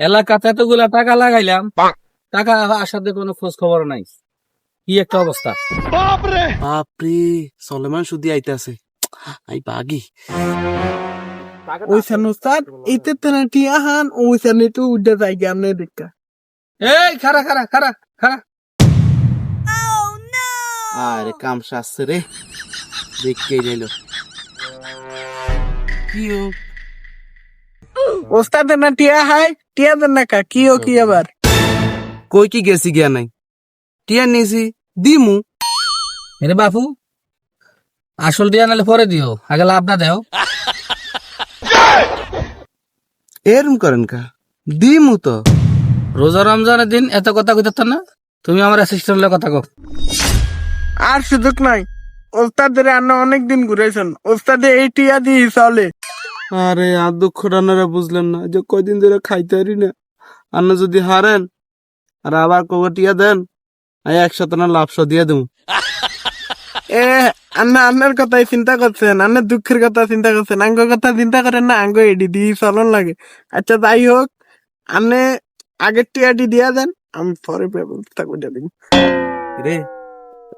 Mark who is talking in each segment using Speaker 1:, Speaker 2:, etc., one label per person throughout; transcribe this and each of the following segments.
Speaker 1: এলাকাতে এতগুলা টাকা লাগাইলাম, টাকা আসাতে কোনো খোঁজ খবর নাই। কি একটা অবস্থা!
Speaker 2: বাপরে সলেমান শুধু আইতাছে, আই বাগি
Speaker 3: ওইখান উস্তাদ এতে তেনা টিয়া হান ওইখানে তো উঠে যাই আপনি দেখা।
Speaker 1: এই খারা খারা খারা খারা
Speaker 2: আরে কাম শাস্ত্রে রে দেখকে গেল কি ও
Speaker 3: ওস্তাদ না টিয়া হাই টিয়া দেন না কা কি ও কি আবার
Speaker 2: কই কি গেছি গিয়া নাই টিয়া নিছি দিমু
Speaker 1: আরে বাপু, আসল দিয়া নালে পরে দিও, আগে লাভ না দেও।
Speaker 2: এরম করেন কা দিমু তো
Speaker 1: রোজা রমজানের দিন এত কথা কইতে না, তুমি আমার অ্যাসিস্ট্যান্ট কথা কও।
Speaker 3: আর সুযোগ নাই। ওস্তাদের আন্না অনেকদিন ঘুরেছেন, ওস্তাদে এই টিয়া দিয়ে চলে।
Speaker 2: আরে আর দুঃখ রান্নারা বুঝলেন না যে কয়দিন ধরে খাইতে পারি না। আন্না যদি হারেন আর আবার কগটিয়া দেন, আমি একসাথে না লাভশো দিয়ে দেবো।
Speaker 3: এ আন্না আন্নার কথাই চিন্তা করছেন, আন্নার দুঃখের কথা চিন্তা করছেন, আঙ্গ কথা চিন্তা করেন না, আঙ্গ এডি দিয়ে চলন লাগে। আচ্ছা যাই হোক, আন্নে আগের টিয়াটি দিয়া দেন, আমি পরে ব্যবস্থা করে দিব।
Speaker 2: রে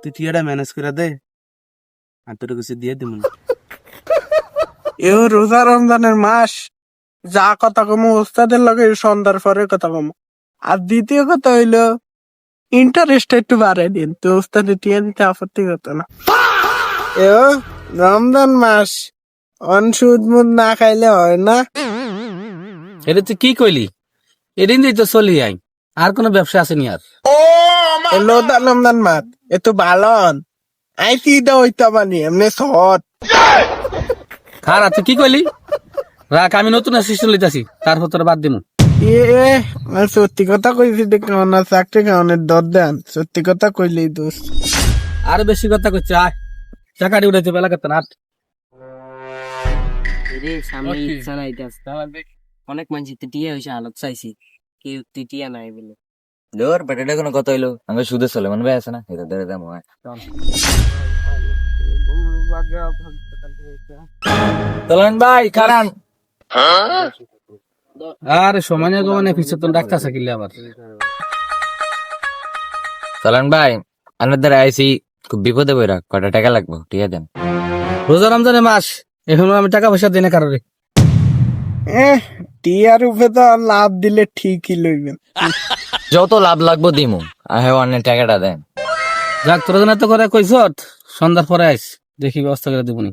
Speaker 2: তুই টিয়াটা ম্যানেজ করে দে, আর তোর কিছু দিয়ে দিব না।
Speaker 3: এও রোজা রমজানের মাস, যা কথা কমো ওস্তাদের লগে সন্ধ্যার পরে কথা কমো। আর দ্বিতীয় কথা হইলো ইন্টারেস্ট একটু বাড়াই দিন, তো ওস্তাদের টিয়া দিতে আপত্তি করতো না। এও রমজান মাস, অনসুদ মুদ না খাইলে হয় না।
Speaker 1: এটা তুই কি কইলি? এদিন দিয়ে তো চলি আই, আর কোনো ব্যবসা আসেনি আর।
Speaker 3: এলো রমজান মাস এ তো ভালো হন, আইসি দা হইতে পারি এমনি শহর।
Speaker 1: খারা তুই কি কইলি? রাখ, আমি নতুন অ্যাসিস্ট্যান্ট লইতাছি, তারপর তোর বাদ দিমু।
Speaker 3: সত্যি কথা কইছি দেখো না, চাকরি খাওয়ানোর দর দেন, সত্যি কথা কইলেই দোষ।
Speaker 1: আর বেশি কথা কইছে, আয় চাকাটি উঠাইতে বেলা করতে না।
Speaker 4: সামনে ইচ্ছা নাই অনেক মানুষ টিয়া হয়েছে আলোক চাইছি, কেউ টিয়া নাই বলে।
Speaker 5: দূর বেটাটা কোনো কথা হইলো আমি সুদে চলে মনে ভাই আছে না এটা ধরে দাম হয় চলেন ভাই কারণ
Speaker 1: আরে সময় নেই গো, মানে পিছে তো ডাক্তার থাকিলে আবার।
Speaker 5: চলেন ভাই আপনার দ্বারা আইসি খুব বিপদে বইরা কয়টা টাকা লাগবে ঠিক আছে দেন
Speaker 1: রোজা রমজানের মাস, এখন আমি টাকা পয়সা দিই না কারোরে।
Speaker 3: টিয়ার উপরে তো লাভ দিলে ঠিকই লইবেন।
Speaker 5: যত লাভ লাগবো দিমু আহে অনেক টাকাটা দেন
Speaker 1: যাক, তোর জন্য তো করে কইছ, সন্ধ্যার পরে আইস, দেখি ব্যবস্থা করে দিবনি।